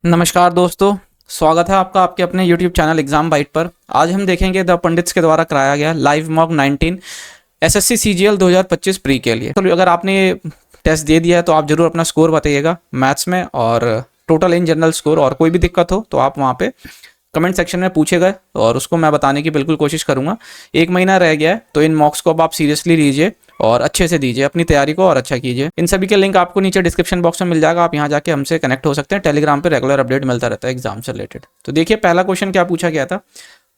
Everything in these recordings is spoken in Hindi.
नमस्कार दोस्तों, स्वागत है आपका आपके अपने YouTube चैनल एग्जाम बाइट पर। आज हम देखेंगे द पंडित्स के द्वारा कराया गया live mock 19 SSC CGL 2025 pre के लिए। तो अगर आपने ये टेस्ट दे दिया है तो आप जरूर अपना स्कोर बताइएगा मैथ्स में और टोटल इन जनरल स्कोर। और कोई भी दिक्कत हो तो आप वहाँ पे कमेंट सेक्शन में पूछेगा और उसको मैं बताने की बिल्कुल कोशिश करूँगा। एक महीना रह गया है तो इन मॉक्स को अब आप सीरियसली लीजिए और अच्छे से दीजिए अपनी तैयारी को और अच्छा कीजिए। इन सभी के लिंक आपको नीचे डिस्क्रिप्शन बॉक्स में मिल जाएगा, आप यहाँ जाके हमसे कनेक्ट हो सकते हैं। टेलीग्राम पे रेगुलर अपडेट मिलता रहता है एग्जाम से रिलेटेड। तो देखिए पहला क्वेश्चन क्या पूछा गया था।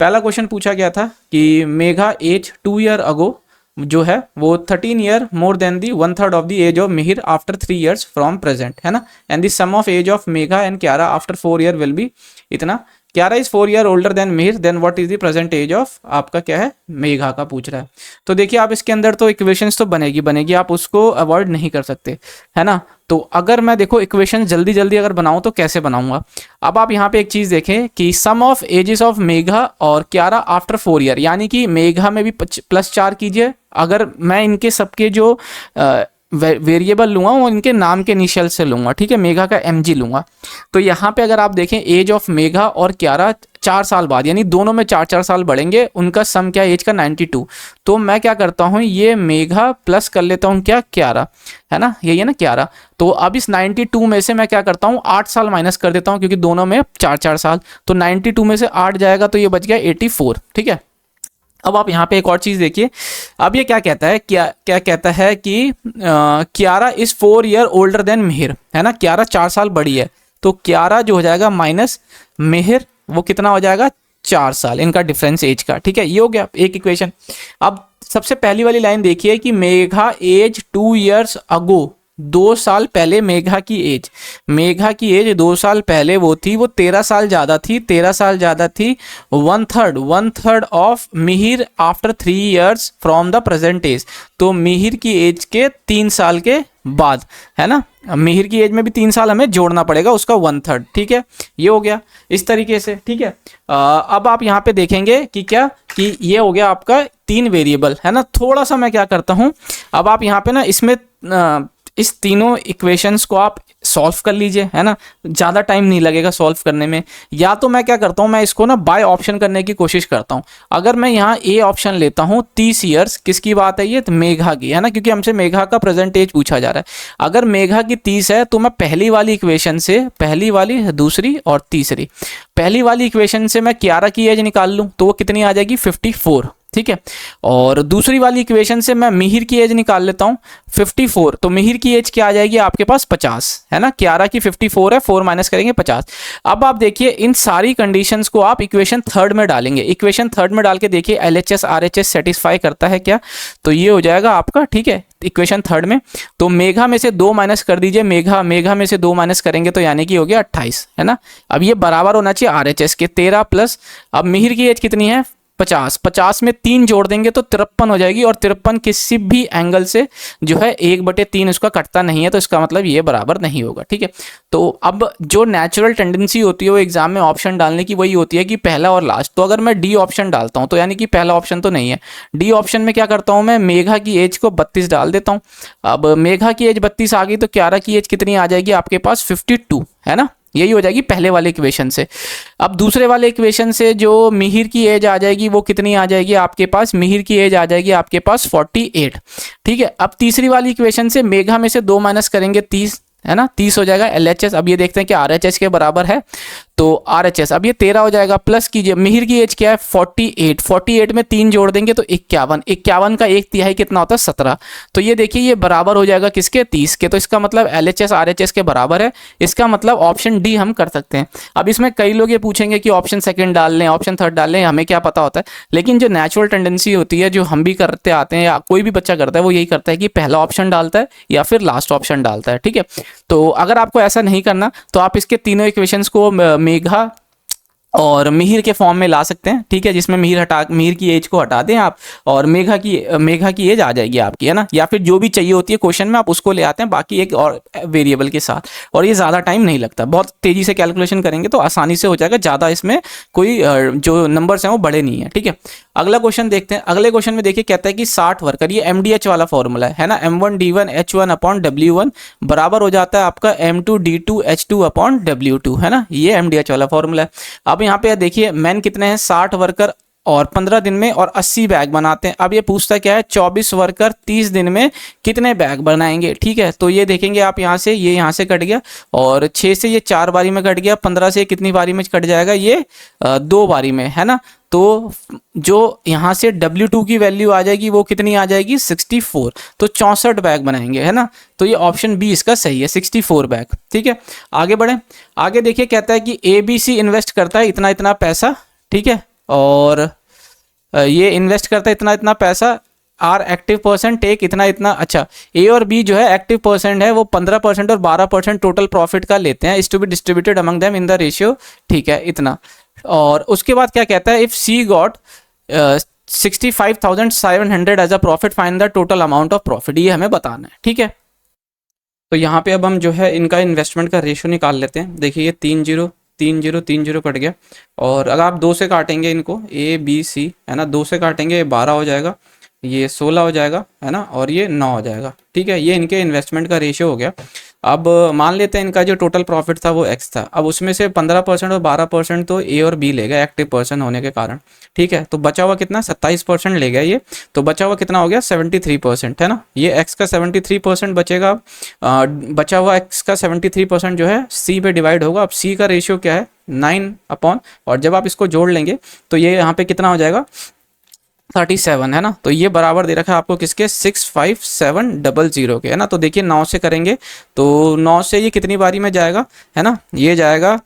पहला क्वेश्चन पूछा गया था कि मेघा एज 2 ईयर अगो जो है वो 13 year more than the 1/3 of the age of Mihir after 3 years from present, है ना। And the sum of age of Megha and Kiara after 4 year will be इतना। Kiara is 4 year older than Mihir, then what is the present age of आपका क्या है मेघा का पूछ रहा है। तो देखिए आप इसके अंदर तो इक्वेशंस तो बनेगी, आप उसको अवॉइड नहीं कर सकते, है ना। तो अगर मैं देखो इक्वेशन जल्दी जल्दी अगर बनाऊं तो कैसे बनाऊंगा। अब आप यहाँ पे एक चीज देखें कि सम ऑफ एजेस ऑफ मेघा और क्यारा आफ्टर 4 ईयर, यानी कि मेघा में भी +4 कीजिए। अगर मैं इनके सबके जो वेरिएबल लूंगा वो इनके नाम के इनिशियल से लूंगा, ठीक है। मेघा का mg लूंगा। तो यहाँ पे अगर आप देखें एज ऑफ मेघा और क्यारा 4 साल बाद, यानी दोनों में 4-4 साल बढ़ेंगे, उनका सम क्या एज का 92। तो मैं क्या करता हूँ ये मेघा प्लस कर लेता हूँ क्या क्यारा, है ना, यही है ना क्यारा। तो अब इस 92 में से मैं क्या करता हूँ 8 साल माइनस कर देता हूँ क्योंकि दोनों में 4-4 साल। तो 92 में से 8 जाएगा तो ये बच गया 84, ठीक है। अब आप यहाँ पे एक और चीज देखिए। अब ये क्या कहता है, क्या कहता है कि Kiara is 4 year older than Mihir, है ना। क्यारा 4 साल बड़ी है तो क्यारा जो हो जाएगा माइनस मिहिर, वो कितना हो जाएगा 4 साल, इनका डिफरेंस एज का, ठीक है। ये हो गया एक इक्वेशन। अब सबसे पहली वाली लाइन देखिए कि मेघा एज 2 ईयर्स अगो, 2 साल पहले मेघा की एज 2 साल पहले वो थी, वो 13 साल ज़्यादा थी, 13 साल ज़्यादा थी। 1/3 of Mihir after 3 years from the present age, तो मिहिर की एज के 3 साल के बाद, है ना। मिहिर की एज में भी 3 साल हमें जोड़ना पड़ेगा, उसका 1/3, ठीक है। ये हो गया इस तरीके से, ठीक है। अब आप यहाँ पे देखेंगे कि क्या कि ये हो गया आपका 3 वेरिएबल, है ना। थोड़ा सा मैं क्या करता हूँ, अब आप यहाँ पे ना इसमें इस तीनों इक्वेशंस को आप सॉल्व कर लीजिए, है ना। ज़्यादा टाइम नहीं लगेगा सॉल्व करने में। या तो मैं क्या करता हूँ, मैं इसको ना बाय ऑप्शन करने की कोशिश करता हूँ। अगर मैं यहाँ ए ऑप्शन लेता हूँ 30 ईयर्स, किसकी बात है ये, तो मेघा की, है ना, क्योंकि हमसे मेघा का प्रेजेंट एज पूछा जा रहा है। अगर मेघा की 30 है तो मैं पहली वाली इक्वेशन से, पहली वाली, दूसरी और तीसरी, पहली वाली इक्वेशन से मैं क्यारा की एज निकाल लूँ तो वो कितनी आ जाएगी 54, ठीक है। और दूसरी वाली इक्वेशन से मैं मिहिर की एज निकाल लेता हूँ 54, तो मिहिर की एज क्या आ जाएगी आपके पास 50, है ना। क्यारा की 54 है, 4 माइनस करेंगे 50। अब आप देखिए इन सारी कंडीशंस को आप इक्वेशन थर्ड में डालेंगे। इक्वेशन थर्ड में डाल के देखिए LHS RHS सेटिस्फाई करता है क्या, तो ये हो जाएगा आपका, ठीक है, इक्वेशन थर्ड में। तो मेघा में से 2 माइनस कर दीजिए, मेघा में से 2 माइनस करेंगे तो यानी कि हो गया 28, है ना। अब ये बराबर होना चाहिए RHS के 13 प्लस, अब मिहिर की एज कितनी है 50 में 3 जोड़ देंगे तो 53 हो जाएगी। और 53 किसी भी एंगल से जो है 1/3 उसका कटता नहीं है, तो इसका मतलब ये बराबर नहीं होगा, ठीक है। तो अब जो नेचुरल टेंडेंसी होती है वो एग्जाम में ऑप्शन डालने की वही होती है कि पहला और लास्ट। तो अगर मैं डी ऑप्शन डालता हूँ तो यानी कि पहला ऑप्शन तो नहीं है, डी ऑप्शन में क्या करता हूँ मैं मेघा की एज को 32 डाल देता हूँ। अब मेघा की एज 32 आ गई तो क्यारा की एज कितनी आ जाएगी आपके पास 52, है ना। यही हो जाएगी पहले वाले इक्वेशन से। अब दूसरे वाले इक्वेशन से जो मिहिर की एज आ जाएगी वो कितनी आ जाएगी आपके पास, मिहिर की एज आ जाएगी आपके पास 48, ठीक है। अब तीसरी वाली इक्वेशन से मेघा में से 2 माइनस करेंगे 30, है ना, 30 हो जाएगा LHS। अब ये देखते हैं कि RHS के बराबर है, तो RHS अब ये 13 हो जाएगा, प्लस कीजिए मिहिर की एज क्या है 48 में 3 जोड़ देंगे तो 51 का 1/3 कितना होता है 17। तो ये देखिए ये बराबर हो जाएगा किसके 30 के। तो इसका मतलब LHS RHS के बराबर है, इसका मतलब ऑप्शन डी हम कर सकते हैं। अब इसमें कई लोग ये पूछेंगे कि ऑप्शन सेकंड डाल लें, ऑप्शन थर्ड डाल लें, हमें क्या पता होता है। लेकिन जो नेचुरल टेंडेंसी होती है, जो हम भी करते आते हैं या कोई भी बच्चा करता है, वो यही करता है कि पहला ऑप्शन डालता है या फिर लास्ट ऑप्शन डालता है, ठीक है। तो अगर आपको ऐसा नहीं करना तो आप इसके तीनों इक्वेशंस को मेघा और मिहिर के फॉर्म में ला सकते हैं, ठीक है, जिसमें मिहिर की एज को हटा दें आप, और मेघा की एज आ जाएगी आपकी, है ना, या फिर जो भी चाहिए होती है क्वेश्चन में आप उसको ले आते हैं, बाकी एक और वेरिएबल के साथ, और ये ज़्यादा टाइम नहीं लगता, बहुत तेज़ी से कैलकुलेशन करेंगे तो आसानी से हो जाएगा, ज़्यादा इसमें कोई जो नंबर्स हैं वो बड़े नहीं है, ठीक है। अगला क्वेश्चन देखते हैं। अगले क्वेश्चन में देखिए कहता है कि 60 वर्कर, ये MDH वाला फॉर्मूला है ना, M1D1H1 अपॉन W1 बराबर हो जाता है आपका M2D2H2 अपॉन W2, है ना, ये MDH वाला फॉर्मूला है। अब यहाँ पे देखिए मैन कितने हैं, 60 वर्कर और 15 दिन में और 80 बैग बनाते हैं। अब ये पूछता क्या है, 24 वर्कर 30 दिन में कितने बैग बनाएंगे, ठीक है। तो ये देखेंगे आप यहाँ से, ये यहाँ से कट गया, और 6 से ये 4 बारी में कट गया, 15 से कितनी बारी में कट जाएगा, ये 2 बारी में, है ना। तो जो यहाँ से W2 की वैल्यू आ जाएगी वो कितनी आ जाएगी, 64, तो 64 बैग बनाएंगे, है ना। तो ये ऑप्शन बी इसका सही है, 64 बैग, ठीक है। आगे बढ़े। आगे देखिए कहता है कि ABC इन्वेस्ट करता है इतना इतना पैसा, ठीक है, और ये इन्वेस्ट करता है इतना इतना पैसा, आर एक्टिव पर्सन टेक इतना इतना, अच्छा ए और बी जो है एक्टिव पर्सन है वो 15% और 12% टोटल प्रॉफिट का लेते हैं, is to be distributed among them in the ratio, ठीक है, इतना। और उसके बाद क्या कहता है, if C got 65,700 as a profit find the total amount of profit, ये हमें बताना है, ठीक है। तो यहाँ पे अब हम जो है इनका इन्वेस्टमेंट का रेशियो निकाल लेते हैं। देखिए ये 3 0 कट गया, और अगर आप 2 से काटेंगे इनको, ABC, है ना, 2 से काटेंगे, ये 12 हो जाएगा, ये 16 हो जाएगा, है ना, और ये 9 हो जाएगा, ठीक है। ये इनके इन्वेस्टमेंट का रेशियो हो गया। अब मान लेते हैं इनका जो टोटल प्रॉफिट था वो X था, अब उसमें से 15% और 12% तो A और B ले गए एक्टिव पर्सन होने के कारण, ठीक है। तो बचा हुआ कितना, 27% ले गया ये, तो बचा हुआ कितना हो गया, 73%, है ना। ये X का 73% बचेगा। बचा हुआ X का 73% जो है C पे डिवाइड होगा। अब C का रेशियो क्या है, 9 अपॉन, और जब आप इसको जोड़ लेंगे तो ये यहाँ पे कितना हो जाएगा, 37, है ना। तो ये बराबर दे रखा है आपको किसके, 65700 के, है ना। तो देखिए 9 से करेंगे तो 9 से ये कितनी बारी में जाएगा, है ना, ये जाएगा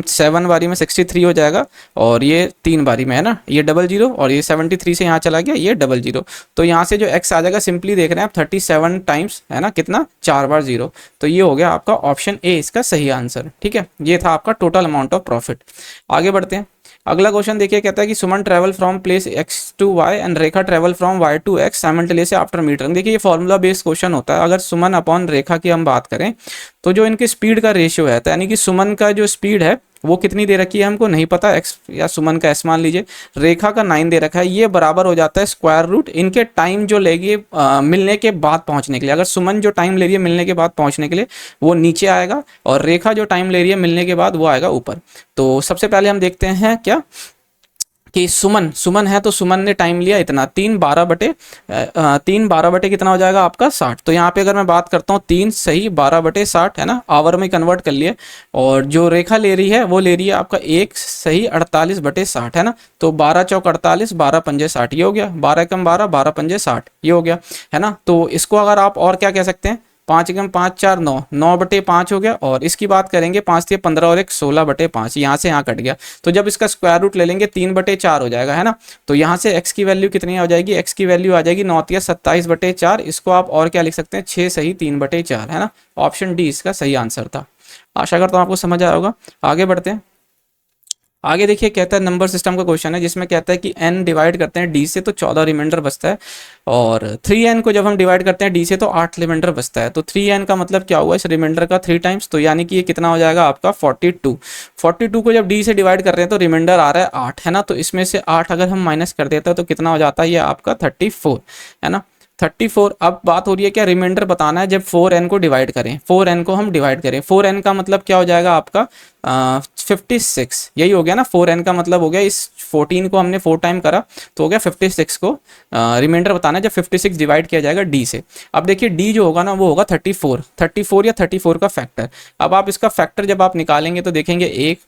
7 बारी में 63 हो जाएगा, और ये 3 बारी में, है ना, ये 00, और ये 73 से यहाँ चला गया, ये 00। तो यहाँ से जो X आ जाएगा, सिंपली देख रहे हैं आप 37 टाइम्स, है ना, कितना, 4 बार 0। तो ये हो गया आपका ऑप्शन ए इसका सही आंसर, ठीक है। ये था आपका टोटल अमाउंट ऑफ प्रॉफिट। आगे बढ़ते हैं। अगला क्वेश्चन देखिए कहता है कि Suman travel from place X to Y and Rekha travel from Y to X simultaneously after meeting. देखिए ये फॉर्मूला बेस्ड क्वेश्चन होता है। अगर सुमन अपॉन रेखा की हम बात करें तो जो इनकी स्पीड का रेशियो है, तो यानी कि सुमन का जो स्पीड है वो कितनी दे रखी है हमको नहीं पता, X या सुमन का S मान लीजिए, रेखा का 9 दे रखा है, ये बराबर हो जाता है स्क्वायर रूट इनके टाइम जो लेगी मिलने के बाद पहुंचने के लिए। अगर सुमन जो टाइम ले रही है मिलने के बाद पहुंचने के लिए वो नीचे आएगा, और रेखा जो टाइम ले रही है मिलने के बाद वो आएगा ऊपर। तो सबसे पहले हम देखते हैं क्या कि सुमन है, तो सुमन ने टाइम लिया इतना, 3 12 बटे कितना हो जाएगा आपका 60। तो यहाँ पे अगर मैं बात करता हूँ 3 सही 12/60, है ना, आवर में कन्वर्ट कर लिए। और जो रेखा ले रही है वो ले रही है आपका 1 सही 48/60, है ना। तो 12 चौक 48, 12 पंजे 60, ये हो गया, 12 कम 12, 12 पंजे 60, ये हो गया, है ना। तो इसको अगर आप और क्या कह सकते हैं, 5 एकम 5 4 9, 9/5 हो गया। और इसकी बात करेंगे 5 से 15 और 1 16/5, यहाँ से यहाँ कट गया। तो जब इसका स्क्वायर रूट ले लेंगे 3/4 हो जाएगा, है ना। तो यहाँ से x की वैल्यू कितनी आ जाएगी, x की वैल्यू आ जाएगी 9 या 27/4। इसको आप और क्या लिख सकते हैं, 6 सही 3/4, है ना। ऑप्शन डी इसका सही आंसर था। आशा करता हूँ आपको समझ आया होगा। आगे बढ़ते हैं। आगे देखिए कहता है नंबर सिस्टम का क्वेश्चन है, जिसमें कहता है कि n डिवाइड करते हैं d से तो 14 रिमाइंडर बचता है, और 3n को जब हम डिवाइड करते हैं d से तो 8 रिमाइंडर बचता है। तो 3n का मतलब क्या हुआ, इस रिमाइंडर का 3 टाइम्स, तो यानी कि ये कितना हो जाएगा आपका 42 को जब d से डिवाइड कर रहे हैं तो रिमाइंडर आ रहा है 8, है ना। तो इसमें से 8 अगर हम माइनस कर देते हैं तो कितना हो जाता है, ये आपका 34, है ना, 34। अब बात हो रही है क्या, रिमाइंडर बताना है जब 4n को डिवाइड करें, 4n को हम डिवाइड करें, 4n का मतलब क्या हो जाएगा आपका 56, यही हो गया ना। 4n का मतलब हो गया, इस 14 को हमने 4 टाइम करा तो हो गया 56 को रिमाइंडर बताना है जब 56 डिवाइड किया जाएगा d से। अब देखिए d जो होगा ना वो होगा 34 या 34 का फैक्टर। अब आप इसका फैक्टर जब आप निकालेंगे तो देखेंगे 1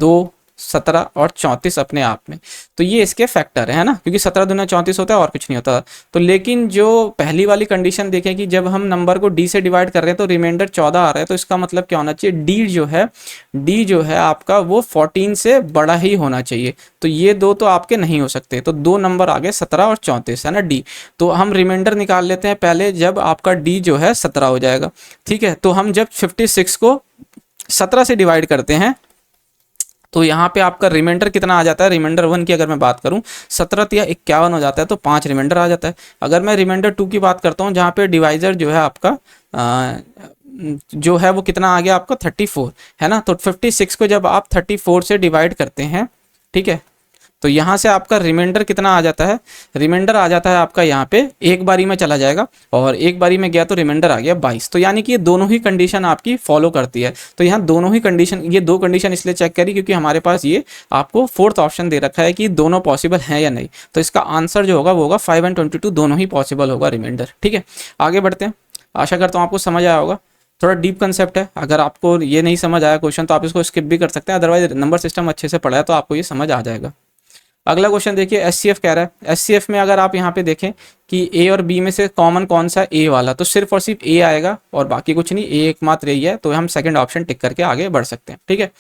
2 17 और 34 अपने आप में, तो ये इसके फैक्टर है ना, क्योंकि 17 दूना 34 होता है और कुछ नहीं होता। तो लेकिन जो पहली वाली कंडीशन देखें कि जब हम नंबर को d से डिवाइड कर रहे हैं तो रिमाइंडर 14 आ रहा है, तो इसका मतलब क्या होना चाहिए, d जो है आपका वो 14 से बड़ा ही होना चाहिए। तो ये दो तो आपके नहीं हो सकते, तो 2 नंबर आ गए 17 और 34, है ना d। तो हम रिमाइंडर निकाल लेते हैं पहले, जब आपका d जो है 17 हो जाएगा, ठीक है। तो हम जब 56 को 17 से डिवाइड करते हैं तो यहाँ पे आपका रिमाइंडर कितना आ जाता है, रिमाइंडर 1 की अगर मैं बात करूँ 17 या 51 हो जाता है, तो 5 रिमाइंडर आ जाता है। अगर मैं रिमाइंडर 2 की बात करता हूँ जहाँ पे डिवाइजर जो है आपका जो है वो कितना आ गया आपका 34 है ना। तो 56 को जब आप 34 से डिवाइड करते हैं, ठीक है, तो यहाँ से आपका रिमाइंडर कितना आ जाता है, रिमाइंडर आ जाता है आपका यहाँ पे एक बारी में चला जाएगा, और एक बारी में गया तो रिमाइंडर आ गया 22। तो यानी कि ये दोनों ही कंडीशन आपकी फॉलो करती है। तो यहाँ दोनों ही कंडीशन, ये दो कंडीशन इसलिए चेक करी क्योंकि हमारे पास ये आपको फोर्थ ऑप्शन दे रखा है कि दोनों पॉसिबल है या नहीं। तो इसका आंसर जो होगा वो होगा 5 एंड 22 दोनों ही पॉसिबल होगा रिमाइंडर। ठीक है, आगे बढ़ते हैं। आशा करता हूँ आपको समझ आया होगा। थोड़ा डीप कंसेप्ट है, अगर आपको ये नहीं समझ आया क्वेश्चन तो आप इसको स्किप भी कर सकते हैं, अदरवाइज नंबर सिस्टम अच्छे से पढ़ा है तो आपको ये समझ आ जाएगा। अगला क्वेश्चन देखिए, एचसीएफ कह रहा है। एचसीएफ में अगर आप यहाँ पे देखें कि ए और बी में से कॉमन कौन सा है, ए वाला, तो सिर्फ और सिर्फ ए आएगा और बाकी कुछ नहीं, ए एकमात्र यही है, तो हम सेकंड ऑप्शन टिक करके आगे बढ़ सकते हैं। ठीक है,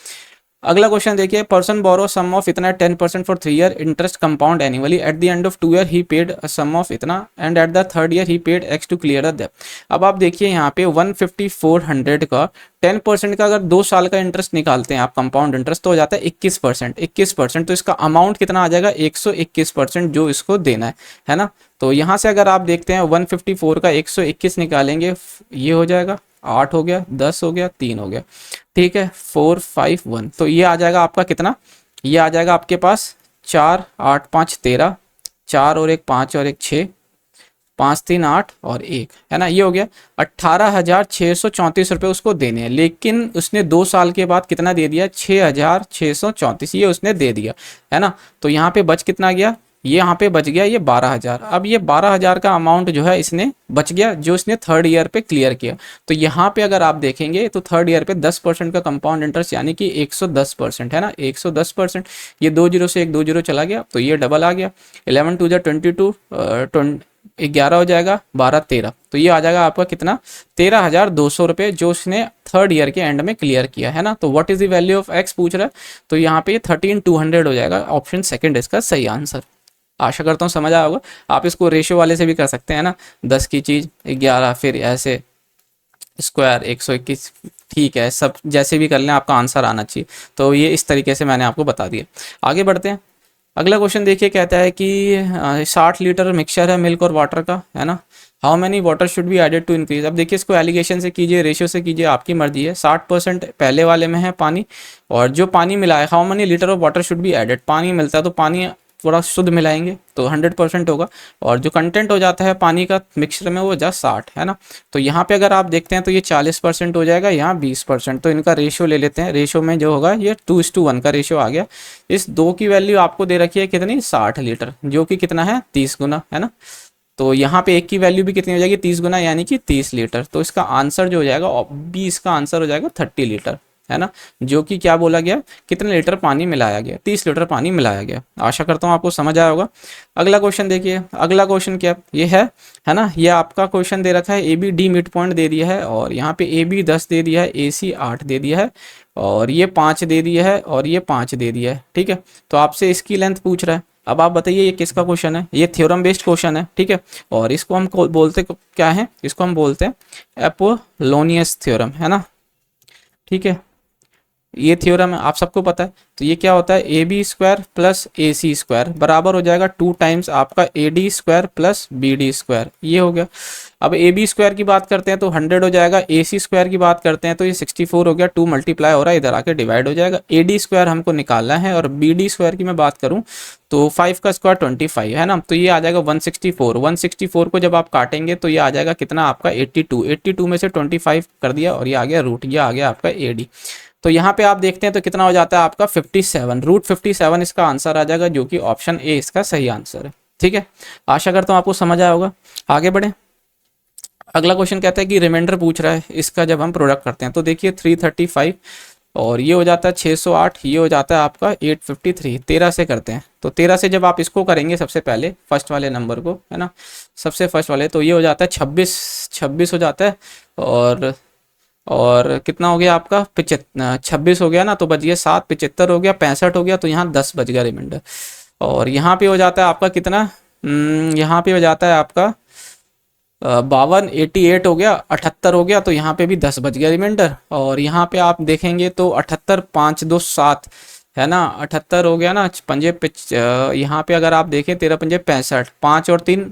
अगला क्वेश्चन देखिए, पर्सन बोरो सम ऑफ इतना 10% for 3 year interest compound annually at the end of 2 year he paid sum of इतना and at the 3rd year he paid X to clear the डेब्ट। अब आप देखिए यहाँ पे 15400 का 10% का अगर 2 साल का इंटरेस्ट निकालते हैं आप कंपाउंड इंटरेस्ट, तो हो जाता है 21%। 21%, तो इसका अमाउंट कितना आ जाएगा 121% जो इसको देना है ना। तो यहाँ से अगर आप देखते हैं 154 का 121 निकालेंगे, ये हो जाएगा 8 हो गया, 10 हो गया, 3 हो गया, ठीक है, 4 5 1, तो ये आ जाएगा आपका कितना, ये आ जाएगा आपके पास 4 8 5 13, 4 और 1 5 और 1 6, 5 3 8 और 1 है ना, ये हो गया 18,634 रुपये उसको देने हैं। लेकिन उसने 2 साल के बाद कितना दे दिया, 6,634 ये उसने दे दिया है ना। तो यहाँ पे बच कितना गया, ये यहाँ पे बच गया ये 12,000। अब ये 12,000 का अमाउंट जो है इसने बच गया जो इसने 3rd ईयर पे क्लियर किया। तो यहाँ पे अगर आप देखेंगे तो 3rd ईयर पे 10% का कंपाउंड इंटरेस्ट यानी कि 110% है ना, 110%। ये 2 जीरो से 1 2 जीरो चला गया तो ये डबल आ गया, 11 2 22 11 हो जाएगा, 12 13, तो ये आ जाएगा आपका कितना 13,200 रुपये जो उसने 3rd ईयर के एंड में क्लियर किया है ना। तो what is the value of x पूछ रहा है, तो यहाँ पे 13,200 हो जाएगा, ऑप्शन सेकंड इसका सही आंसर। आशा करता हूँ समझ आया होगा। आप इसको रेशियो वाले से भी कर सकते हैं ना, 10 की चीज़ 11 फिर ऐसे स्क्वायर 121, ठीक है, सब जैसे भी कर लें आपका आंसर आना चाहिए। तो ये इस तरीके से मैंने आपको बता दिया। आगे बढ़ते हैं। अगला क्वेश्चन देखिए, कहता है कि 60 लीटर मिक्सचर है मिल्क और वाटर का है ना, how many water should be added to increase. अब देखिए इसको एलिगेशन से कीजिए, रेशियो से कीजिए, आपकी मर्जी है। 60% पहले वाले में है पानी, और जो पानी मिला है, how many litre of water should be added, पानी मिलता है तो पानी थोड़ा शुद्ध मिलाएंगे तो 100% होगा, और जो कंटेंट हो जाता है पानी का मिक्सचर में वो जस्ट 60 है ना। तो यहाँ पे अगर आप देखते हैं तो ये 40% हो जाएगा, यहाँ 20%। तो इनका रेशियो ले लेते हैं, रेशियो में जो होगा ये 2:1 का रेशियो आ गया। इस 2 की वैल्यू आपको दे रखी है कितनी, 60 लीटर, जो कि कितना है 30 गुना है ना। तो यहाँ पे 1 की वैल्यू भी कितनी हो जाएगी, 30 गुना यानी कि 30 लीटर। तो इसका आंसर जो हो जाएगा 20 का आंसर हो जाएगा 30 लीटर है ना, जो कि क्या बोला गया, कितने लीटर पानी मिलाया गया, 30 लीटर पानी मिलाया गया। आशा करता हूँ आपको समझ आया होगा। अगला क्वेश्चन देखिए, अगला क्वेश्चन क्या ये है ना, ये आपका क्वेश्चन दे रखा है A B D mid point दे दिया है, और यहाँ पे ए बी 10 दे दिया है, ए सी 8 दे दिया है, और ये 5 दे दिया है, और ये 5 दे दिया है। ठीक है, तो आपसे इसकी लेंथ पूछ रहा है। अब आप बताइए ये किसका क्वेश्चन है, ये थ्योरम बेस्ड क्वेश्चन है। ठीक है, और इसको हम बोलते क्या है, इसको हम बोलते हैं एपोलोनियस थ्योरम है ना। ठीक है, ये थ्योरम है, आप सबको पता है। तो ये क्या होता है, A B square plus A C square बराबर हो जाएगा 2 टाइम्स आपका A D square plus B D square, ये हो गया। अब ए बी स्क्वायर की बात करते हैं तो 100 हो जाएगा, ए सी स्क्वायर की बात करते हैं तो ये 64 हो गया, 2 मल्टीप्लाई हो रहा है, इधर आके डिवाइड हो जाएगा। ए डी स्क्वायर हमको निकालना है, और बी डी स्क्वायर की मैं बात करूँ तो 5 का स्क्वायर 25 है ना, तो ये आ जाएगा 164। 164 को जब आप काटेंगे तो ये आ जाएगा कितना आपका 82। 82 में से 25 कर दिया, और ये आ गया रूट, ये आ गया आपका ए डी। तो यहाँ पे आप देखते हैं तो कितना हो जाता है आपका 57, रूट 57 इसका आंसर आ जाएगा, जो कि ऑप्शन ए इसका सही आंसर है। ठीक है, आशा करता हूँ आपको समझ आया होगा। आगे बढ़े। अगला क्वेश्चन कहता है कि रिमाइंडर पूछ रहा है, इसका जब हम प्रोडक्ट करते हैं तो देखिए 335, और ये हो जाता है 608, ये हो जाता है आपका 853। 13 से करते हैं, तो 13 से जब आप इसको करेंगे सबसे पहले फर्स्ट वाले नंबर को है ना, सबसे फर्स्ट वाले, तो ये हो जाता है 26 हो जाता है, और कितना हो गया आपका 26 हो गया ना, तो बच गया 7, 75 हो गया, 65 हो गया, तो यहाँ 10 बच गया रिमाइंडर। और यहाँ पे हो जाता है आपका कितना, यहाँ पे हो जाता है आपका 52, 88 हो गया, 78 हो गया, तो यहाँ पे भी 10 बच गया रिमाइंडर। और यहाँ पे आप देखेंगे तो 78 5 2 7 है ना, 78 हो गया ना, पंजे यहाँ पे अगर आप देखें 13 पंजे 65, 5 और 3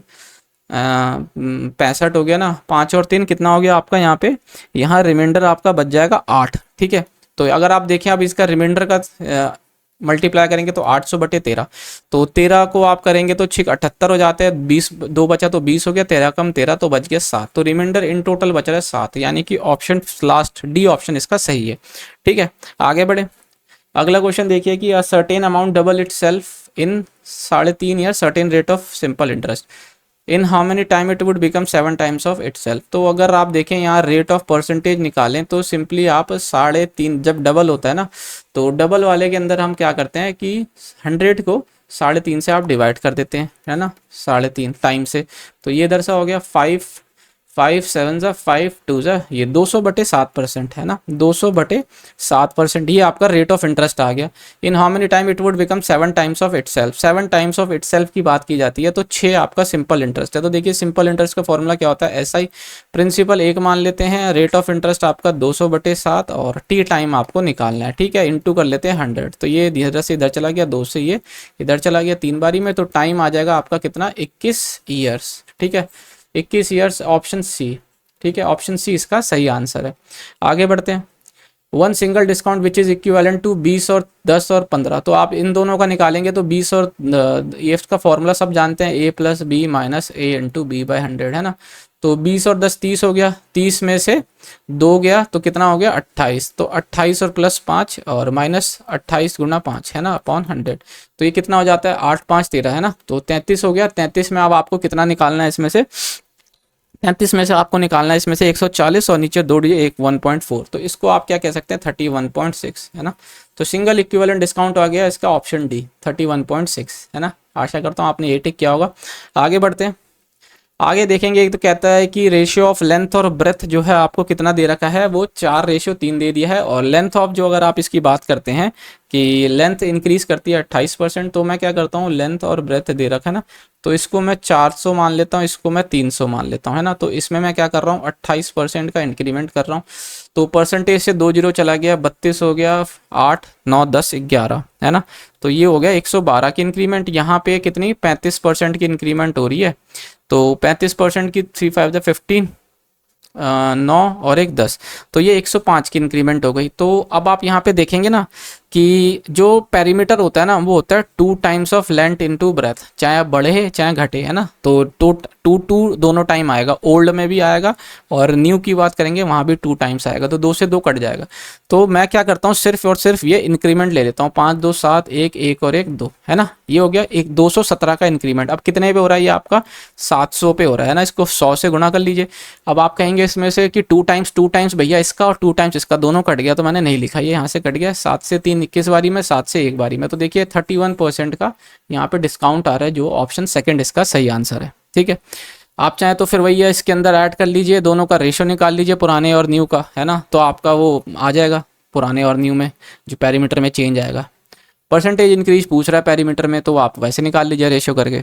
65 हो गया ना, 5 और 3 कितना हो गया आपका यहाँ पे, यहाँ रिमाइंडर आपका बच जाएगा 8, ठीक है। तो अगर आप देखें अब इसका रिमाइंडर का मल्टीप्लाई करेंगे तो 800/13, तो 13 को आप करेंगे तो 78 हो जाते हैं, 20 2 बचा तो 20 हो गया, 13 कम 13 तो बच गया 7, तो रिमाइंडर इन टोटल बच रहा है 7, यानी कि ऑप्शन लास्ट डी ऑप्शन इसका सही है, ठीक है। आगे बढ़े, अगला क्वेश्चन देखिए कि a certain amount double it self in 3.5 year certain rate of simple interest, in how many time it would become 7 times of it self. तो अगर आप देखें यहाँ रेट ऑफ परसेंटेज निकालें तो सिंपली आप 3.5, जब डबल होता है ना, तो डबल वाले के अंदर हम क्या करते हैं कि 100 को 3.5 से आप डिवाइड कर देते हैं, है ना, 3.5 टाइम से, तो ये इधर सा हो गया 5 5 7 ज़ा 5 2 ज़ा, ये 200/7% है ना, 200/7%, ये आपका रेट ऑफ इंटरेस्ट आ गया। In how many time it would become 7 times of it self, 7 times of it self की बात की जाती है, तो 6 आपका सिंपल इंटरेस्ट है। तो देखिए सिंपल इंटरेस्ट का फॉर्मूला क्या होता है, SI प्रिंसिपल 1 मान लेते हैं, रेट ऑफ इंटरेस्ट आपका 200/7 और टी टाइम आपको निकालना है, ठीक है, इंटू कर लेते हैं 100, तो ये इधर से इधर चला गया, 2 से ये इधर चला गया 3 बारी में, तो टाइम आ जाएगा आपका कितना, 21 ईयर्स, ठीक है, 21 ईयर्स, ऑप्शन सी, ठीक है, ऑप्शन सी इसका सही आंसर है। आगे बढ़ते हैं, one single discount which is equivalent to 20 और 10 और 15, तो आप इन दोनों का निकालेंगे तो 20 और ये का फॉर्मूला सब जानते हैं, A + B - A × B/100, है ना, तो 20 और 10 30 हो गया, 30 में से 2 गया तो कितना हो गया 28, तो 28 और +5 और -28 × 5 है ना, अपॉन 100, तो ये कितना हो जाता है 8 5 13 है ना, तो 33 हो गया। 33 में अब आपको कितना निकालना है, इसमें से 33 में से आपको निकालना है इसमें से 140 और नीचे 2 डिजिट 1.4, तो इसको आप क्या कह सकते हैं 31.6, है ना, तो सिंगल इक्विवेलेंट डिस्काउंट आ गया इसका ऑप्शन डी 31.6, है ना। आशा करता हूँ आपने ये टिक किया होगा। आगे बढ़ते हैं, आगे देखेंगे, एक तो कहता है कि रेशियो ऑफ लेंथ और ब्रेथ जो है आपको कितना दे रखा है, वो 4:3 दे दिया है, और लेंथ ऑफ जो अगर आप इसकी बात करते हैं कि लेंथ इंक्रीज करती है 28%, तो मैं क्या करता हूँ लेंथ और ब्रेथ दे रखा है ना, तो इसको मैं 400 मान लेता हूँ, इसको मैं 300 मान लेता हूँ, है ना, तो इसमें मैं क्या कर रहा हूँ 28% का इंक्रीमेंट कर रहा हूँ, तो परसेंटेज से 2 जीरो चला गया, 32 हो गया, 8 9 10 11, है ना, तो ये हो गया 112 की इंक्रीमेंट। यहाँ पे कितनी 35% की इंक्रीमेंट हो रही है, तो 35% की 3 5 = 15, 9 और 1 10, तो ये 105 की इंक्रीमेंट हो गई। तो अब आप यहाँ पे देखेंगे ना कि जो पेरीमीटर होता है ना, वो होता है 2 times of length into breadth, चाहे आप बढ़े चाहे घटे, है ना, तो 2 दोनों टाइम आएगा, ओल्ड में भी आएगा और न्यू की बात करेंगे वहाँ भी 2 टाइम्स आएगा, तो 2 से 2 कट जाएगा। तो मैं क्या करता हूँ सिर्फ और सिर्फ ये इंक्रीमेंट ले लेता हूँ, 5 2 7 1 1 और 1 2, है ना, ये हो गया एक 217 का इंक्रीमेंट। अब कितने पे हो रहा है ये आपका 700 पे हो रहा है ना, इसको 100 से गुणा कर लीजिए। अब आप कहेंगे इसमें से कि 2 टाइम्स भैया इसका और 2 टाइम्स इसका दोनों कट गया, तो मैंने नहीं लिखा, ये यहाँ से कट गया, 7 से 3 21 बारी में, 7 से 1 बारी में, तो देखिए 31% का यहाँ पे डिस्काउंट आ रहा है, जो ऑप्शन सेकंड इसका सही आंसर है, ठीक है। आप चाहें तो फिर वही है, इसके अंदर ऐड कर लीजिए, दोनों का रेशो निकाल लीजिए पुराने और न्यू का, है ना, तो आपका वो आ जाएगा पुराने और न्यू में जो पेरीमीटर में चेंज आएगा। परसेंटेज इंक्रीज पूछ रहा है पेरीमीटर में, तो आप वैसे निकाल लीजिए रेशो करके।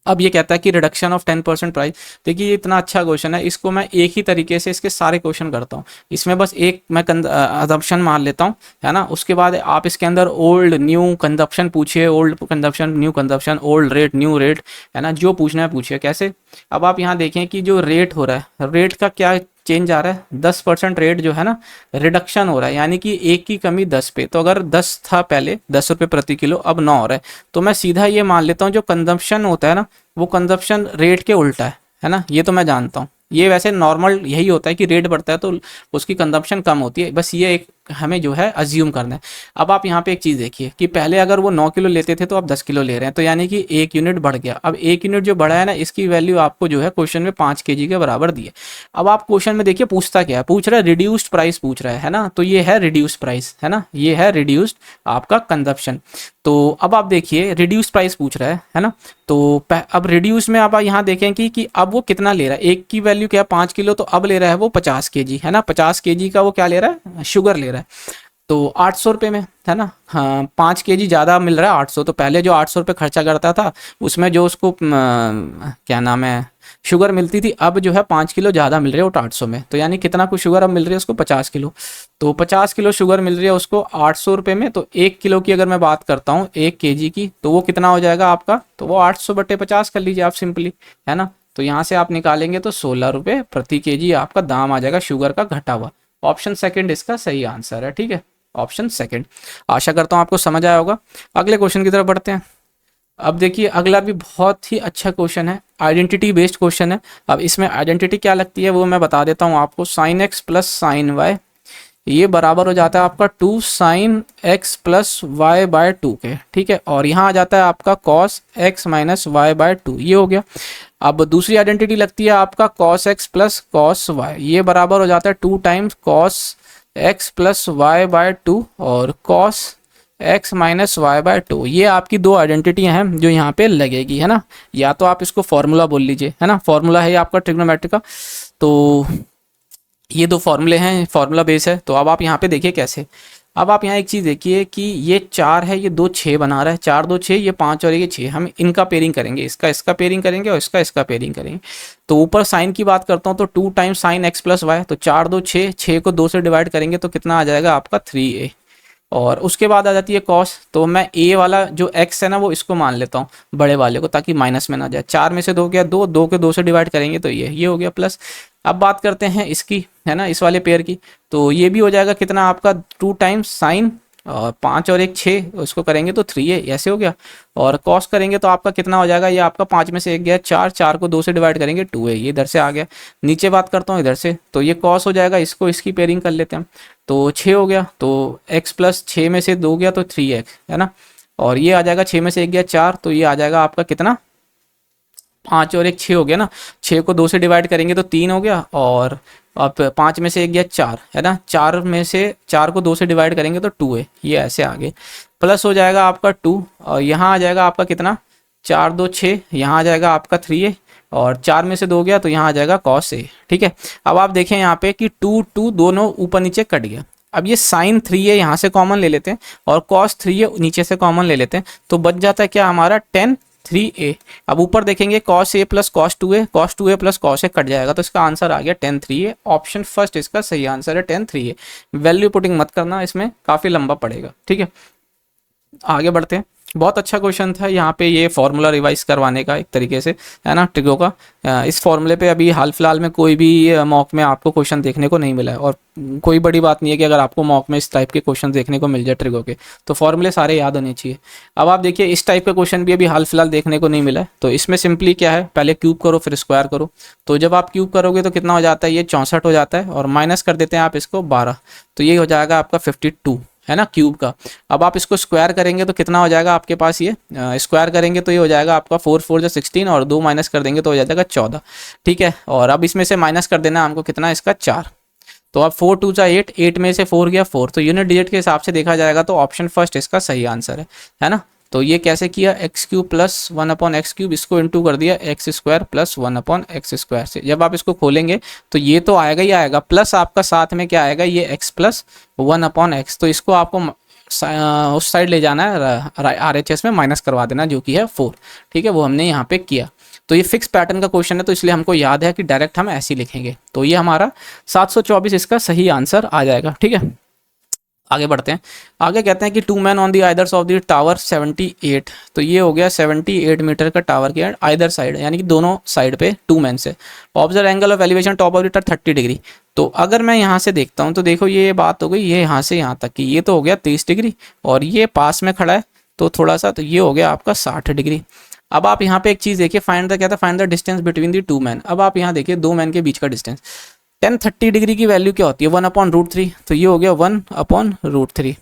अब ये कहता है कि रिडक्शन ऑफ 10% प्राइस, देखिए ये इतना अच्छा क्वेश्चन है, इसको मैं एक ही तरीके से इसके सारे क्वेश्चन करता हूँ, इसमें बस एक मैं अजम्पशन मान लेता हूँ, है ना, उसके बाद आप इसके अंदर ओल्ड न्यू कंजप्शन पूछिए, old consumption new consumption, old rate new rate, है ना, जो पूछना है पूछिए। कैसे, अब आप यहाँ देखें कि जो रेट हो रहा है, रेट का क्या चेंज आ रहा है, 10% रेट जो है ना रिडक्शन हो रहा है, यानी कि 1 की कमी 10 पे, तो अगर 10 था पहले 10 रुपये प्रति किलो, अब 9 हो रहा है, तो मैं सीधा ये मान लेता हूँ जो कंजम्पशन होता है ना, वो कंजम्पशन रेट के उल्टा है ना, ये तो मैं जानता हूँ, ये वैसे नॉर्मल यही होता है कि रेट बढ़ता है तो उसकी कंजम्पशन कम होती है, बस ये एक हमें जो है अज्यूम करना है। अब आप यहाँ पे एक चीज़ देखिए कि पहले अगर वो 9 किलो लेते थे तो आप 10 किलो ले रहे हैं, तो यानी कि 1 यूनिट बढ़ गया। अब 1 यूनिट जो बढ़ा है ना, इसकी वैल्यू आपको जो है क्वेश्चन में 5 kg के बराबर दी है। अब आप क्वेश्चन में देखिए पूछता क्या है, पूछ रहा है रिड्यूस्ड प्राइस पूछ रहा है ना, तो ये है रिड्यूस्ड प्राइस, है ना, ये है रिड्यूस्ड आपका कंजप्शन। तो अब आप देखिए रिड्यूस्ड प्राइस पूछ रहा है ना, तो अब रिड्यूस में आप यहाँ देखें कि अब वो कितना ले रहा है, एक की वैल्यू क्या 5 किलो, तो अब ले रहा है वो 50 kg, है ना, 50 kg का वो क्या ले रहा है, शुगर ले रहा है। तो 800 रुपये में, है ना। हाँ, 5 kg ज़्यादा मिल रहा है 800। तो पहले जो 800 रुपये खर्चा करता था उसमें जो उसको क्या नाम है शुगर मिलती थी, अब जो है 5 किलो ज़्यादा मिल रही है वो 800 में। तो यानी कितना कुछ शुगर अब मिल रही है उसको 50 किलो। तो 50 किलो शुगर मिल रही है उसको 800 रुपये में। तो 1 किलो की अगर मैं बात करता हूँ 1 kg की, तो वो कितना हो जाएगा आपका, तो वो 800/50 कर लीजिए आप सिंपली, है ना। तो यहाँ से आप निकालेंगे तो 16 रुपये प्रति kg आपका दाम आ जाएगा शुगर का घटा हुआ। ऑप्शन सेकंड इसका सही आंसर है, ठीक है, ऑप्शन सेकंड। आशा करता हूँ आपको समझ आया होगा। अगले क्वेश्चन की तरफ बढ़ते हैं। अब देखिए अगला भी बहुत ही अच्छा क्वेश्चन है, आइडेंटिटी बेस्ड क्वेश्चन है। अब इसमें आइडेंटिटी क्या लगती है वो मैं बता देता हूँ आपको। Sine X plus sine Y ये बराबर हो जाता है आपका 2 sine X plus Y by 2 के, ठीक है। और यहाँ आ जाता है आपका cos X minus Y by 2, ये हो गया। अब दूसरी आइडेंटिटी लगती है आपका cos X plus cos Y, ये बराबर हो जाता है 2 times cos X plus Y by 2 और cos X minus Y by 2। ये आपकी दो आइडेंटिटियाँ हैं जो यहाँ पे लगेगी, है ना। या तो आप इसको फॉर्मूला बोल लीजिए, है ना, फॉर्मूला है आपका ट्रिग्नोमेट्री का। तो ये दो फॉर्मूले हैं, फॉर्मूला बेस है। तो अब आप यहाँ पे देखिए कैसे। अब आप यहाँ एक चीज़ देखिए कि ये 4 है, ये 2 6 बना रहा है, 4 2 6, ये 5 और ये 6। हम इनका पेयरिंग करेंगे, इसका पेयरिंग करेंगे और इसका पेयरिंग करेंगे। तो ऊपर साइन की बात करता हूँ तो 2 times sine X plus Y, तो 4 2 6, 6 को 2 से डिवाइड करेंगे तो कितना आ जाएगा आपका 3a। और उसके बाद आ जाती है कॉस। तो मैं ए वाला जो एक्स है ना वो इसको मान लेता हूँ बड़े वाले को, ताकि माइनस में ना जाए। 4 में से 2 गया 2, 2 के 2 से डिवाइड करेंगे तो ये हो गया प्लस। अब बात करते हैं इसकी, है ना, इस वाले पेयर की। तो ये भी हो जाएगा कितना आपका 2 टाइम्स साइन और 5 और 1 6, उसको करेंगे तो 3a, ऐसे हो गया। और कॉस करेंगे तो आपका कितना हो जाएगा, ये आपका 5 में से 1 गया 4, 4 को 2 से डिवाइड करेंगे 2a, ये इधर से आ गया। नीचे बात करता हूँ इधर से, तो ये कॉस हो जाएगा, इसको इसकी पेयरिंग कर लेते हैं हम। तो 6 हो गया, तो x प्लस 6 में से 2 गया तो 3x, है ना। और ये आ जाएगा 6 में से 1 गया 4, तो ये आ जाएगा आपका कितना 5 और 1 6 हो गया ना। 6 को 2 से डिवाइड करेंगे तो 3 हो गया। और अब 5 में से 1 गया 4, है ना। 4 में से 4 को 2 से डिवाइड करेंगे तो 2a, ये ऐसे आगे। प्लस हो जाएगा आपका 2 और यहाँ आ जाएगा आपका कितना 4 2 6, यहाँ आ जाएगा आपका 3a। और 4 में से 2 गया तो यहाँ आ जाएगा cos a, ठीक है। अब आप देखें यहाँ पे कि 2 2 दोनों ऊपर नीचे कट गया। अब ये साइन 3a यहाँ से कॉमन ले लेते हैं और cos 3a नीचे से कॉमन ले लेते हैं, तो बच जाता है क्या हमारा 10 3a। अब ऊपर देखेंगे cos a plus cos 2a plus cos a cut जाएगा, तो इसका आंसर आ गया 10 3a। ऑप्शन फर्स्ट इसका सही आंसर है 10 3a। वैल्यू पुटिंग मत करना, इसमें काफ़ी लंबा पड़ेगा, ठीक है। आगे बढ़ते हैं। बहुत अच्छा क्वेश्चन था यहाँ पे, ये फॉर्मूला रिवाइज करवाने का एक तरीके से, है ना, ट्रिगो का। इस फॉर्मूले पे अभी हाल फिलहाल में कोई भी मॉक में आपको क्वेश्चन देखने को नहीं मिला है। और कोई बड़ी बात नहीं है कि अगर आपको मॉक में इस टाइप के क्वेश्चन देखने को मिल जाए ट्रिगो के, तो फॉर्मूले सारे याद होने चाहिए। अब आप देखिए इस टाइप का क्वेश्चन भी अभी हाल फिलहाल देखने को नहीं मिला है। तो इसमें सिंपली क्या है, पहले क्यूब करो फिर स्क्वायर करो। तो जब आप क्यूब करोगे तो कितना हो जाता है, ये 64 हो जाता है, और माइनस कर देते हैं आप इसको 12, तो ये हो जाएगा आपका 52, है ना, क्यूब का। अब आप इसको स्क्वायर करेंगे तो कितना हो जाएगा आपके पास, ये स्क्वायर करेंगे तो ये हो जाएगा आपका 4 4 जो 16, और 2 माइनस कर देंगे तो हो जाएगा 14, ठीक है। और अब इसमें से माइनस कर देना हमको कितना इसका 4। तो अब 4 2 8, 8 में से 4 गया 4, तो यूनिट डिजिट के हिसाब से देखा जाएगा तो ऑप्शन फर्स्ट इसका सही आंसर है ना। तो ये कैसे किया, x cube plus 1/x cube, इसको इंटू कर दिया x square plus 1/x square से। जब आप इसको खोलेंगे तो ये तो आएगा ही आएगा, प्लस आपका साथ में क्या आएगा, ये x प्लस 1/x। तो इसको आपको उस साइड ले जाना है, RHS में माइनस करवा देना, जो कि है 4, ठीक है। वो हमने यहाँ पे किया। तो ये फिक्स पैटर्न का क्वेश्चन है, तो इसलिए हमको याद है कि डायरेक्ट हम ऐसे ही लिखेंगे। तो ये हमारा 724 इसका सही आंसर आ जाएगा, ठीक है। आगे बढ़ते हैं। आगे कहते हैं कि 2 man on the either's of the tower 78। तो ये हो गया 78 मीटर का टावर के आइदर साइड, यानी कि दोनों साइड पे 2 मैन से। Observe angle of elevation top of the tower 30 degree. तो अगर मैं यहाँ से देखता हूँ तो देखो ये बात हो गई, ये यहाँ से यहाँ तक की, ये तो हो गया 30 डिग्री, और ये पास में खड़ा है तो थोड़ा सा, तो ये हो गया आपका 60 डिग्री। अब आप यहाँ पे एक चीज़ देखिए, फाइंड द क्या था, find the distance between the 2 man. अब आप यहाँ देखिए 2 मैन के बीच का डिस्टेंस, 1030 डिग्री की वैल्यू क्या होती है, 1/√3, तो ये हो गया 1/√3।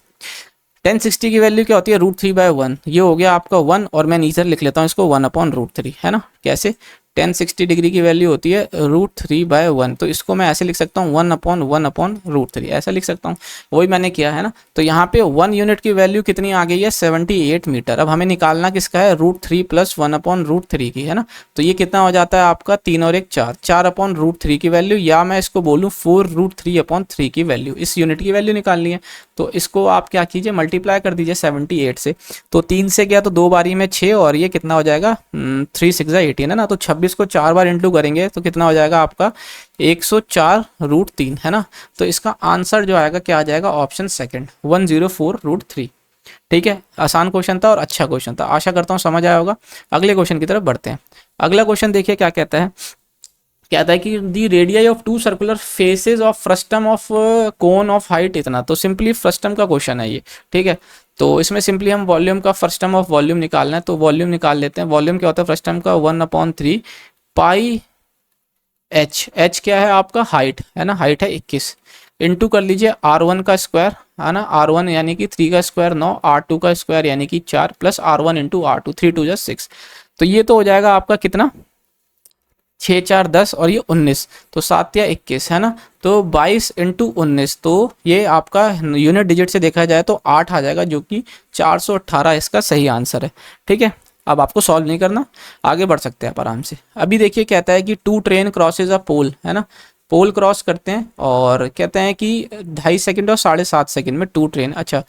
1060 की वैल्यू क्या होती है, √3/1, ये हो गया आपका 1, और मैं नीचे लिख लेता हूँ इसको 1/√3, है ना। कैसे, 1060 डिग्री की वैल्यू होती है √3/1। तो इसको मैं ऐसे लिख सकता हूँ 1/1/√3, ऐसा लिख सकता हूँ। वही मैंने किया है ना। तो यहाँ पे 1 यूनिट की वैल्यू कितनी आ गई है 78 मीटर। अब हमें निकालना किसका है √3 + 1/√3 की, है ना। तो ये कितना हो जाता है आपका 3 और 1 4, 4/√3 की वैल्यू, या मैं इसको बोलूँ 4√3/3 की वैल्यू, इस यूनिट की वैल्यू निकालनी है। तो इसको आप क्या कीजिए मल्टीप्लाई कर दीजिए 78 से। तो 3 से गया तो 2 बारी में 6, और ये कितना हो जाएगा 3 6 18 है ना। तो 26 को 4 बार इंटू करेंगे तो कितना हो जाएगा आपका 104√3, है ना। तो इसका आंसर जो आएगा क्या आ जाएगा ऑप्शन सेकंड 104√3। ठीक है, आसान क्वेश्चन था और अच्छा क्वेश्चन था, आशा करता हूँ समझ आया होगा। अगले क्वेश्चन की तरफ बढ़ते हैं। अगला क्वेश्चन देखिए क्या कहता है। कहता है कि the radii of 2 circular faces of frustum of cone of height इतना। तो सिंपली फ्रस्टम का क्वेश्चन है ये, ठीक है। तो इसमें सिंपली हम वॉल्यूम का फ्रस्टम ऑफ वॉल्यूम निकालना है। तो वॉल्यूम निकाल लेते हैं। वॉल्यूम क्या होता है फ्रस्टम का 1/3 पाई h क्या है आपका हाइट, है ना, हाइट है 21, इंटू कर लीजिए R1 का स्क्वायर, है ना। R1 यानी कि 3 का स्क्वायर 9, R2 का स्क्वायर यानी कि 4, प्लस R1 इंटू R2, 3 2 जा 6। तो ये तो हो जाएगा आपका कितना 6 4 10 और ये 19, तो 7 या 21, है ना। तो 22 इंटू 19, तो ये आपका यूनिट डिजिट से देखा जाए तो 8 आ जाएगा, जो कि 418 इसका सही आंसर है। ठीक है, अब आपको सॉल्व नहीं करना, आगे बढ़ सकते हैं आप आराम से। अभी देखिए कहता है कि 2 ट्रेन क्रॉसेज अ पोल, है ना। पोल क्रॉस करते हैं और कहते हैं कि 2.5 सेकंड और 7.5 सेकंड में 2 ट्रेन, अच्छा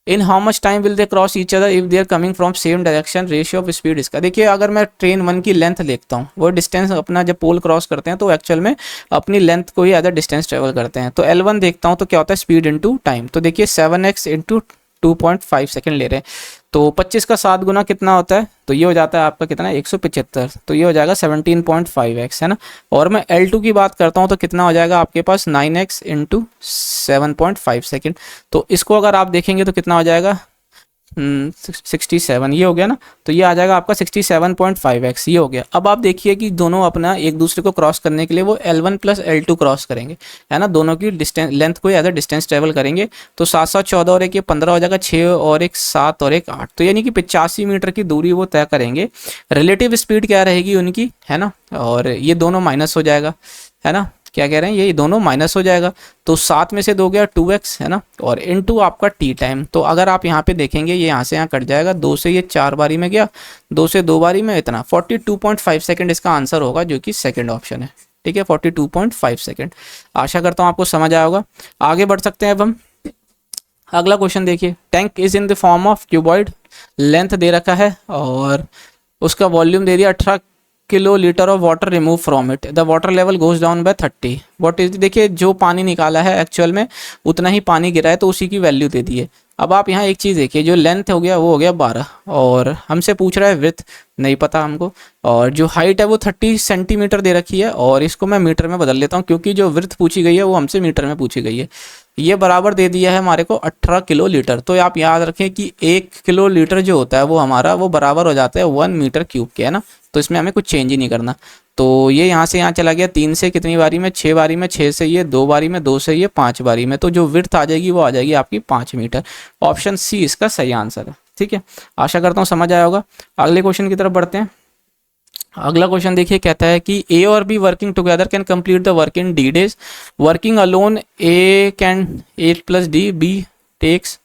in how much time will they cross each other if they are coming from same direction, ratio of speed इसका। देखिए अगर मैं ट्रेन 1 की लेंथ देखता हूँ, वो डिस्टेंस अपना जब पोल क्रॉस करते हैं तो एक्चुअल में अपनी लेंथ को ही एज अ डिस्टेंस ट्रेवल करते हैं। तो L1 देखता हूँ तो क्या होता है स्पीड इंटू टाइम। तो देखिए 7x इंटू 2.5 सेकेंड ले रहे हैं, तो 25 का 7 गुना कितना होता है, तो ये हो जाता है आपका कितना 175, तो ये हो जाएगा 17.5x, है ना। और मैं L2 की बात करता हूँ तो कितना हो जाएगा आपके पास 9x इंटू 7.5 सेकेंड। तो इसको अगर आप देखेंगे तो कितना हो जाएगा 67, ये हो गया ना। तो ये आ जाएगा आपका 67.5x, ये हो गया। अब आप देखिए कि दोनों अपना एक दूसरे को क्रॉस करने के लिए वो L1 प्लस L2 क्रॉस करेंगे, है ना। दोनों की डिस्टेंस लेंथ को एज अ डिस्टेंस ट्रेवल करेंगे। तो 7 7 14 और 1 ये 15 हो जाएगा, 6 और 1 7 और 1 8, तो यानी कि 85 मीटर की दूरी वो तय करेंगे। रिलेटिव स्पीड क्या रहेगी उनकी, है ना, और ये दोनों माइनस हो जाएगा, है ना। क्या कह रहे हैं, ये दोनों माइनस हो जाएगा। तो 7 में से 2 गया 2x, है ना, और इनटू आपका टी टाइम। तो अगर आप यहाँ पे देखेंगे ये यहाँ से यहाँ कट जाएगा, 2 से ये 4 बारी में गया, 2 से 2 बारी में इतना 42.5 सेकेंड इसका आंसर होगा, जो कि सेकेंड ऑप्शन है। ठीक है, 42.5 सेकेंड। आशा करता हूँ आपको समझ आया होगा, आगे बढ़ सकते हैं अब हम। अगला क्वेश्चन देखिए, tank is in the form of cuboid, length दे रखा है और उसका वॉल्यूम दे दिया 18 kilo litre of water remove from it, the water level goes down by 30, what is. देखिए जो पानी निकाला है एक्चुअल में उतना ही पानी गिरा है, तो उसी की वैल्यू दे दी है। अब आप यहाँ एक चीज़ देखिए, जो लेंथ हो गया वो हो गया 12, और हमसे पूछ रहा है विड्थ, नहीं पता हमको, और जो हाइट है वो 30 सेंटीमीटर दे रखी है, और इसको मैं मीटर में बदल लेता हूँ क्योंकि जो विड्थ पूछी गई है वो हमसे मीटर में पूछी गई है। ये बराबर दे दिया है हमारे को 18 किलो लीटर। तो आप याद रखें कि 1 किलो लीटर जो होता है वो हमारा वो बराबर हो जाता है 1 मीटर क्यूब के, है ना। तो इसमें हमें कुछ चेंज ही नहीं करना। तो ये यहाँ से यहाँ चला गया, 3 से कितनी बारी में 6 बारी में, 6 से ये 2 बारी में, 2 से ये 5 बारी में। तो जो विड्थ आ जाएगी वो आ जाएगी आपकी 5 मीटर। ऑप्शन सी इसका सही आंसर है। ठीक है, आशा करता हूँ समझ आया होगा। अगले क्वेश्चन की तरफ बढ़ते हैं। अगला क्वेश्चन देखिए, कहता है कि ए और B working together can complete the work in D days, working alone A can 8 + D, B takes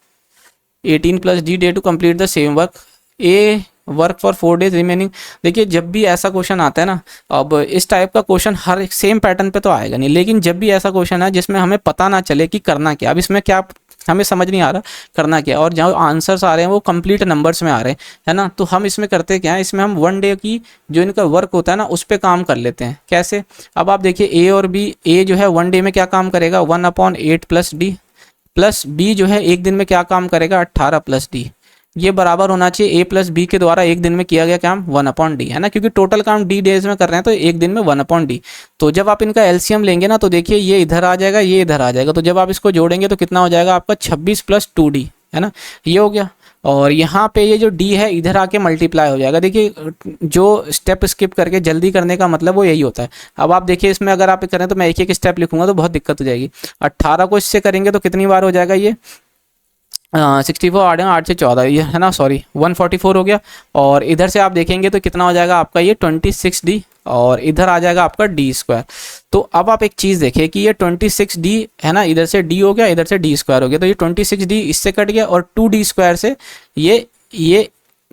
18 + D day to complete the same work, A work for 4 days remaining. देखिए जब भी ऐसा क्वेश्चन आता है ना, अब इस टाइप का क्वेश्चन हर एक सेम पैटर्न पे तो आएगा नहीं, लेकिन जब भी ऐसा क्वेश्चन है जिसमें हमें पता ना चले कि करना क्या, अब इसमें क्या हमें समझ नहीं आ रहा करना क्या, और जहाँ आंसर्स आ रहे हैं वो कंप्लीट नंबर्स में आ रहे हैं, है ना। तो हम इसमें करते क्या है, इसमें हम 1 डे की जो इनका वर्क होता है ना उस पर काम कर लेते हैं। कैसे, अब आप देखिए ए और बी, ए जो है 1 डे में क्या काम करेगा 1/8 + डी, प्लस बी जो है एक दिन में क्या काम करेगा 18 + डी। ये बराबर होना चाहिए ए प्लस बी के द्वारा एक दिन में किया गया काम 1/d, है ना, क्योंकि टोटल काम डी डेज में कर रहे हैं तो एक दिन में 1/d। तो जब आप इनका एलसीएम लेंगे ना तो देखिए ये इधर आ जाएगा, ये इधर आ जाएगा, तो जब आप इसको जोड़ेंगे तो कितना हो जाएगा आपका 26 + 2d, है ना, ये हो गया। और यहाँ पे ये जो d है इधर आके मल्टीप्लाई हो जाएगा। देखिए जो स्टेप स्किप करके जल्दी करने का मतलब वो यही होता है। अब आप देखिए इसमें अगर आप करें तो मैं एक एक स्टेप लिखूंगा तो बहुत दिक्कत हो जाएगी। 18 को इससे करेंगे तो कितनी बार हो जाएगा ये 64 आ जाएगा, 8 से 14 ये, है ना, सॉरी 144 हो गया। और इधर से आप देखेंगे तो कितना हो जाएगा आपका ये 26d, और इधर आ जाएगा आपका डी स्क्वायर। तो अब आप एक चीज़ देखिए कि ये 26d है ना, इधर से d हो गया, इधर से डी स्क्वायर हो गया, तो ये 26d इससे कट गया और 2d स्क्वायर से ये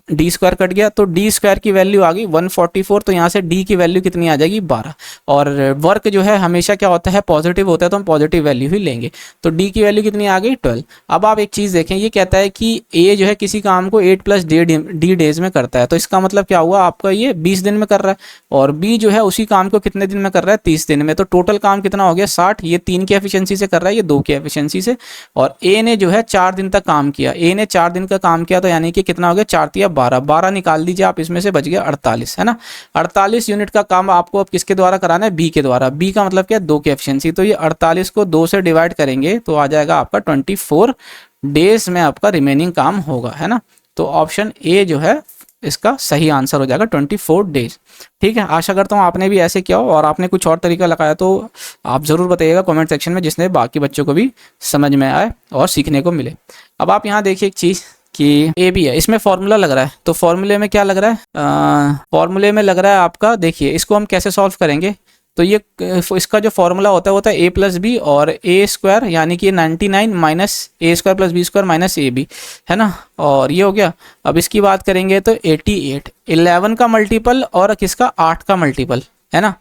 डी स्क्वायर कट गया, तो डी स्क्वायर की वैल्यू आ गई 144। तो यहाँ से डी की वैल्यू कितनी आ जाएगी 12। और वर्क जो है हमेशा क्या होता है, पॉजिटिव होता है, तो हम पॉजिटिव वैल्यू ही लेंगे। तो डी की वैल्यू कितनी आ गई 12। अब आप एक चीज़ देखें, ये कहता है कि ए जो है किसी काम को 8 + डी डेज में करता है, तो इसका मतलब क्या हुआ आपका, ये 20 दिन में कर रहा है, और बी जो है उसी काम को कितने दिन में कर रहा है, 30 दिन में। तो टोटल काम कितना हो गया 60। ये 3 की एफिशिएंसी से कर रहा है, ये 2 की एफिशिएंसी से। और ए ने जो है 4 दिन तक काम किया, ए ने 4 दिन का काम किया, तो यानी कि कितना हो गया 4 × 12, 12 निकाल दीजिए आप, इसमें से बच गया 48, है ना। 48 यूनिट का काम आपको अब किसके द्वारा कराना है, बी के द्वारा। बी का मतलब क्या है, 2 की एफिशिएंसी। तो ये 48 को 2 से डिवाइड करेंगे तो आ जाएगा आपका 24 डेज में आपका रिमेनिंग काम होगा, है ना। तो ऑप्शन ए जो है इसका सही आंसर हो जाएगा 24 डेज। ठीक है, आशा करता हूँ आपने भी ऐसे किया हो, और आपने कुछ और तरीका लगाया तो आप ज़रूर बताइएगा कमेंट सेक्शन में, जिसने बाकी बच्चों को भी समझ में आए और सीखने को मिले। अब आप यहाँ देखिए एक चीज़ कि ए बी है, इसमें फॉर्मूला लग रहा है, तो फॉर्मूले में क्या लग रहा है, फॉर्मूले में लग रहा है आपका, देखिए इसको हम कैसे सॉल्व करेंगे। तो ये इसका जो फॉर्मूला होता है वो होता है a+b और a² यानी कि 99 - a² + b² - ab, है ना। और ये हो गया। अब इसकी बात करेंगे तो 88, 11 का मल्टीपल और किसका 8 का मल्टीपल, है ना।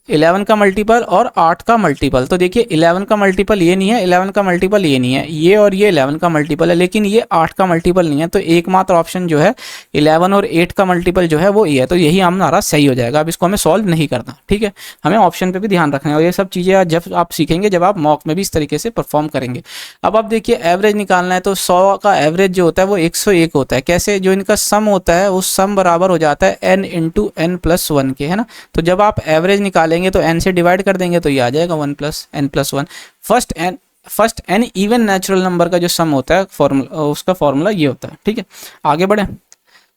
11 का मल्टीपल और 8 का मल्टीपल, तो देखिए 11 का मल्टीपल ये नहीं है, 11 का मल्टीपल ये नहीं है, ये और ये 11 का मल्टीपल है, लेकिन ये 8 का मल्टीपल नहीं है। तो एकमात्र ऑप्शन जो है 11 और 8 का मल्टीपल जो है वो ये है, तो यही हमारा सही हो जाएगा। अब इसको हमें सॉल्व नहीं करना, ठीक है, हमें ऑप्शन पे भी ध्यान रखना है। और ये सब चीज़ें जब आप सीखेंगे, जब आप मॉक में भी इस तरीके से परफॉर्म करेंगे। अब आप देखिए एवरेज निकालना है, तो 100 का एवरेज जो होता है वो 101 होता है। कैसे, जो इनका सम होता है वो सम बराबर हो जाता है n × n+1 के, है ना। तो जब आप एवरेज निकालेंगे तो n से डिवाइड कर देंगे तो ये आ जाएगा 1 + n+1। First n even natural number का जो सम होता है फॉर्मूला, उसका फॉर्मूला ये होता है, ठीक है। आगे बढ़े,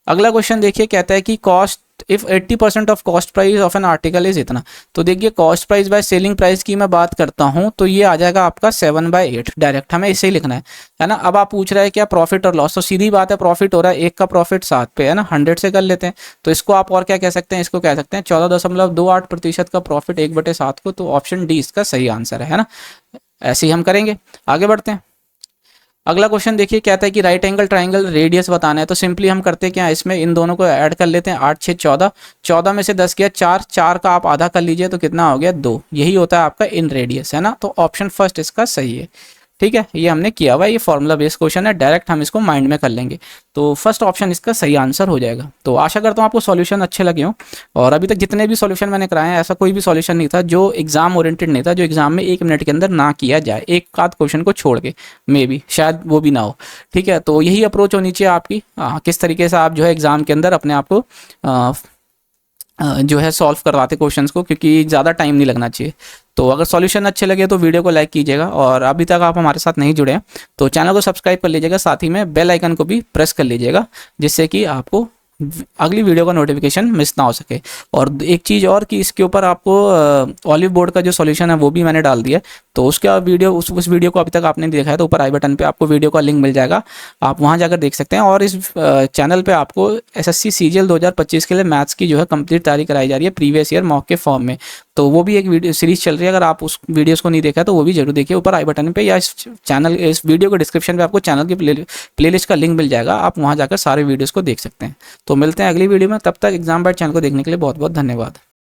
अगला क्वेश्चन देखिए, कहता है कि cost if 80% of cost price of an article is इतना। तो देखिए cost price by selling price की मैं बात करता हूं तो ये आ जाएगा आपका 7/8, डायरेक्ट हमें इसे ही लिखना है ना। अब आप पूछ रहे हैं क्या प्रॉफिट और लॉस, तो सीधी बात है प्रॉफिट हो रहा है, एक का प्रॉफिट 7 पे है ना, 100 से कर लेते हैं। तो इसको आप और क्या कह सकते हैं, इसको कह सकते हैं 14.28% का प्रॉफिट 1/7 को। तो ऑप्शन डी इसका सही आंसर है ना। ऐसे ही हम करेंगे, आगे बढ़ते हैं। अगला क्वेश्चन देखिए, कहता है कि राइट एंगल ट्राइंगल रेडियस बताना है। तो सिंपली हम करते हैं क्या, इसमें इन दोनों को ऐड कर लेते हैं, 8 6 14, 14 में से 10 गया 4, 4 का आप आधा कर लीजिए तो कितना हो गया 2। यही होता है आपका इन रेडियस, है ना। तो ऑप्शन फर्स्ट इसका सही है, ठीक है। ये हमने किया हुआ है, ये फॉर्मूला बेस्ड क्वेश्चन है, डायरेक्ट हम इसको माइंड में कर लेंगे। तो फर्स्ट ऑप्शन इसका सही आंसर हो जाएगा। तो आशा करता हूँ आपको सॉल्यूशन अच्छे लगे हों। और अभी तक जितने भी सॉल्यूशन मैंने कराए हैं, ऐसा कोई भी सॉल्यूशन नहीं था जो एग्जाम ओरिएंटेड नहीं था, जो एग्जाम में 1 मिनट के अंदर ना किया जाए, एक आध क्वेश्चन को छोड़ के, मे बी शायद वो भी ना हो, ठीक है। तो यही अप्रोच होनी चाहिए आपकी, किस तरीके से आप जो है एग्जाम के अंदर अपने आप को जो है सॉल्व करवाते क्वेश्चंस को, क्योंकि ज़्यादा टाइम नहीं लगना चाहिए। तो अगर सॉल्यूशन अच्छे लगे तो वीडियो को लाइक कीजिएगा, और अभी तक आप हमारे साथ नहीं जुड़े हैं तो चैनल को सब्सक्राइब कर लीजिएगा, साथ ही में बेल आइकन को भी प्रेस कर लीजिएगा, जिससे कि आपको अगली वीडियो का नोटिफिकेशन मिस ना हो सके। और एक चीज़ और कि इसके ऊपर आपको ऑलिव बोर्ड का जो सॉल्यूशन है वो भी मैंने डाल दिया, तो उसका वीडियो उस वीडियो को अभी तक आपने देखा है तो ऊपर आई बटन पे आपको वीडियो का लिंक मिल जाएगा, आप वहां जाकर देख सकते हैं। और इस चैनल पे आपको एसएससी सीजीएल 2025 के लिए मैथ्स की जो है कंप्लीट तैयारी कराई जा रही है प्रीवियस ईयर मॉक के फॉर्म में, तो वो भी एक वीडियो सीरीज चल रही है। अगर आप उस वीडियोस को नहीं देखा तो वो भी जरूर देखिए, ऊपर आई बटन पे या इस वीडियो के डिस्क्रिप्शन पे आपको चैनल की प्लेलिस्ट का लिंक मिल जाएगा, आप वहाँ जाकर सारे वीडियोज़ को देख सकते हैं। तो मिलते हैं अगली वीडियो में, तब तक एग्जाम बाइट चैनल को देखने के लिए बहुत बहुत धन्यवाद।